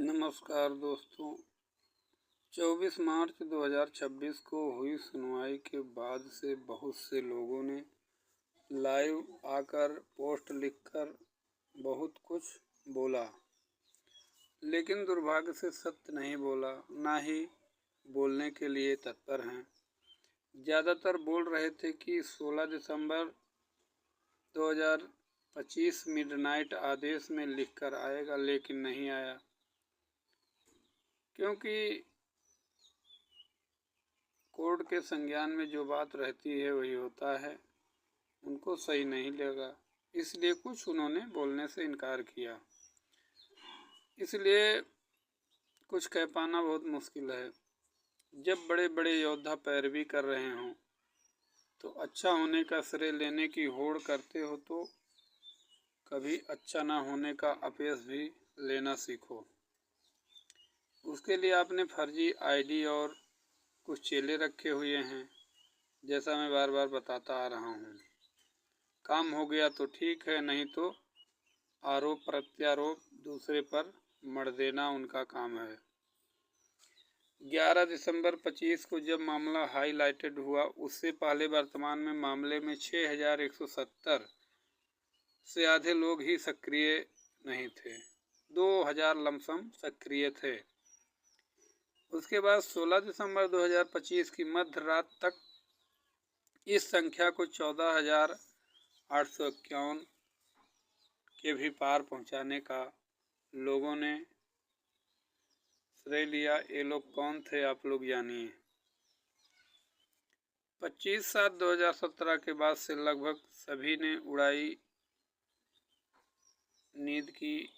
नमस्कार दोस्तों। 24 मार्च 2026 को हुई सुनवाई के बाद से बहुत से लोगों ने लाइव आकर पोस्ट लिखकर बहुत कुछ बोला, लेकिन दुर्भाग्य से सत्य नहीं बोला, ना ही बोलने के लिए तत्पर हैं। ज़्यादातर बोल रहे थे कि 16 दिसंबर 2025 मिडनाइट आदेश में लिखकर आएगा, लेकिन नहीं आया, क्योंकि कोर्ट के संज्ञान में जो बात रहती है वही होता है। उनको सही नहीं लगा, इसलिए कुछ उन्होंने बोलने से इनकार किया। इसलिए कुछ कह पाना बहुत मुश्किल है। जब बड़े बड़े योद्धा पैरवी कर रहे हों तो अच्छा होने का श्रेय लेने की होड़ करते हो तो कभी अच्छा ना होने का अपयश भी लेना सीखो। उसके लिए आपने फर्जी आईडी और कुछ चेले रखे हुए हैं, जैसा मैं बार बार बताता आ रहा हूँ। काम हो गया तो ठीक है, नहीं तो आरोप प्रत्यारोप दूसरे पर मढ़ देना उनका काम है। 11 दिसंबर 25 को जब मामला हाईलाइटेड हुआ, उससे पहले वर्तमान में मामले में 6170 से आधे लोग ही सक्रिय नहीं थे। 2000 लमसम सक्रिय थे। उसके बाद 16 दिसंबर 2025 की मध्य रात तक इस संख्या को 14,851 के भी पार पहुंचाने का लोगों ने श्रेय लिया। ये लोग कौन थे, आप लोग जानिए। 25/7/2017 के बाद से लगभग सभी ने उड़ाई नींद की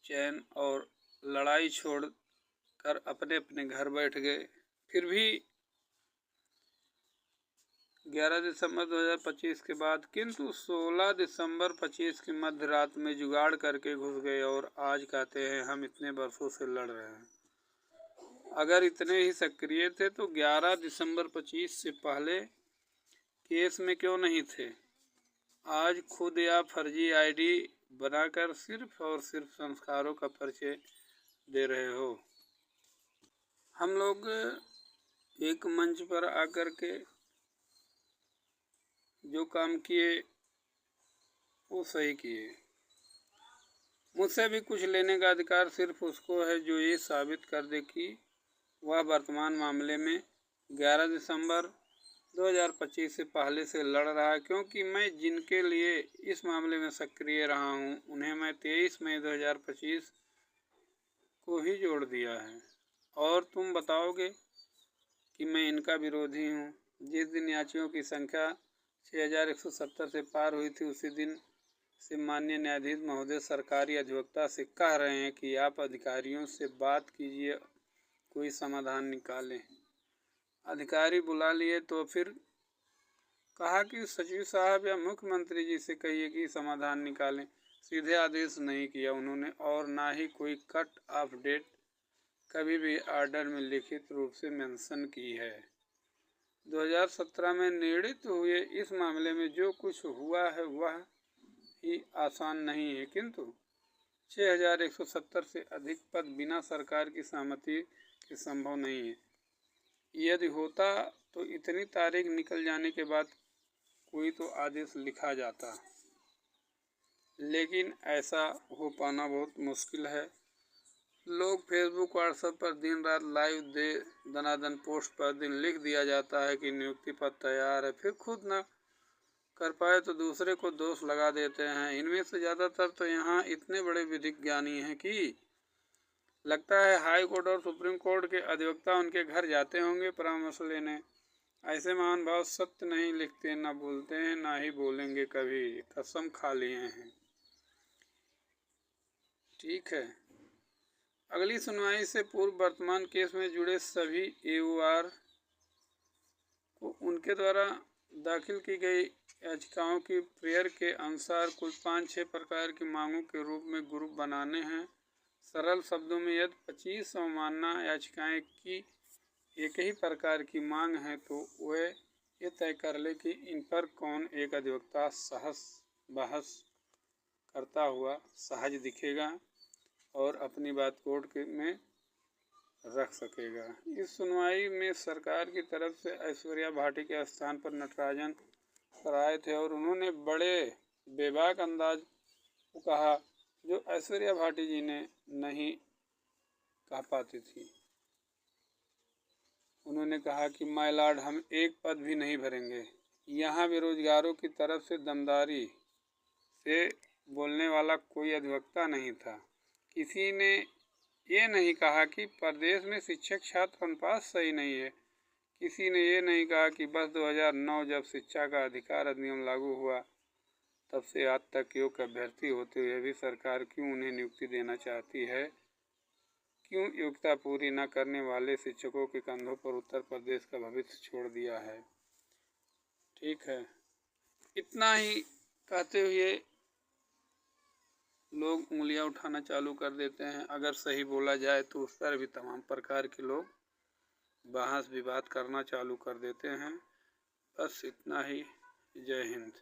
चैन और लड़ाई छोड़ कर अपने अपने घर बैठ गए। फिर भी 11 दिसंबर 2025 के बाद किंतु 16 दिसंबर 25 की मध्य रात में जुगाड़ करके घुस गए और आज कहते हैं हम इतने वर्षों से लड़ रहे हैं। अगर इतने ही सक्रिय थे तो 11 दिसंबर 25 से पहले केस में क्यों नहीं थे? आज खुद या फर्जी आईडी बनाकर सिर्फ और सिर्फ संस्कारों का परिचय दे रहे हो। हम लोग एक मंच पर आकर के जो काम किए वो सही किए। मुझसे भी कुछ लेने का अधिकार सिर्फ उसको है जो ये साबित कर दे कि वह वर्तमान मामले में 11 दिसंबर 2025 से पहले से लड़ रहा है, क्योंकि मैं जिनके लिए इस मामले में सक्रिय रहा हूँ उन्हें मैं 23 मई 2025 को ही जोड़ दिया है। और तुम बताओगे कि मैं इनका विरोधी हूँ। जिस दिन याचियों की संख्या 6170 से पार हुई थी, उसी दिन से माननीय न्यायाधीश महोदय सरकारी अधिवक्ता से कह रहे हैं कि आप अधिकारियों से बात कीजिए, कोई समाधान निकालें। अधिकारी बुला लिए तो फिर कहा कि सचिव साहब या मुख्यमंत्री जी से कहिए कि समाधान निकालें। सीधे आदेश नहीं किया उन्होंने, और ना ही कोई कट ऑफ डेट कभी भी आर्डर में लिखित रूप से मेंशन की है। 2017 में निर्णित हुए इस मामले में जो कुछ हुआ है वह ही आसान नहीं है, किंतु 6170 से अधिक पद बिना सरकार की सहमति के संभव नहीं है। यदि होता तो इतनी तारीख निकल जाने के बाद कोई तो आदेश लिखा जाता, लेकिन ऐसा हो पाना बहुत मुश्किल है। लोग फेसबुक व्हाट्सएप पर दिन रात लाइव दे दनादन पोस्ट पर दिन लिख दिया जाता है कि नियुक्ति पत्र तैयार है, फिर खुद न कर पाए तो दूसरे को दोष लगा देते हैं। इनमें से ज़्यादातर तो यहाँ इतने बड़े विधिक ज्ञानी हैं कि लगता है हाई कोर्ट और सुप्रीम कोर्ट के अधिवक्ता उनके घर जाते होंगे परामर्श लेने। ऐसे महान भाव सत्य नहीं लिखते, ना बोलते हैं, ना ही बोलेंगे कभी, कसम खा लिए हैं। ठीक है, अगली सुनवाई से पूर्व वर्तमान केस में जुड़े सभी AOR को उनके द्वारा दाखिल की गई याचिकाओं की प्रेयर के अनुसार कुल 5-6 प्रकार की मांगों के रूप में ग्रुप बनाने हैं। सरल शब्दों में यदि 25 अवमानना याचिकाएं की एक ही प्रकार की मांग है तो वे ये तय कर ले कि इन पर कौन एक अधिवक्ता सहस बहस करता हुआ सहज दिखेगा और अपनी बात कोर्ट में रख सकेगा। इस सुनवाई में सरकार की तरफ से ऐश्वर्या भाटी के स्थान पर नटराजन सर आए थे और उन्होंने बड़े बेबाक अंदाज को कहा जो ऐश्वर्या भाटी जी ने नहीं कह पाती थी। उन्होंने कहा कि माय लॉर्ड, हम एक पद भी नहीं भरेंगे। यहाँ बेरोजगारों की तरफ से दमदारी से बोलने वाला कोई अधिवक्ता नहीं था। किसी ने ये नहीं कहा कि प्रदेश में शिक्षक छात्र अनुपात सही नहीं है। किसी ने ये नहीं कहा कि बस 2009 जब शिक्षा का अधिकार अधिनियम लागू हुआ तब से आज तक योग्य अभ्यर्थी होते हुए भी सरकार क्यों उन्हें नियुक्ति देना चाहती है। क्यों योग्यता पूरी न करने वाले शिक्षकों के कंधों पर उत्तर प्रदेश का भविष्य छोड़ दिया है। ठीक है, इतना ही कहते हुए लोग उंगलियां उठाना चालू कर देते हैं। अगर सही बोला जाए तो उस पर भी तमाम प्रकार के लोग बहस विवाद करना चालू कर देते हैं। बस इतना ही। जय हिंद।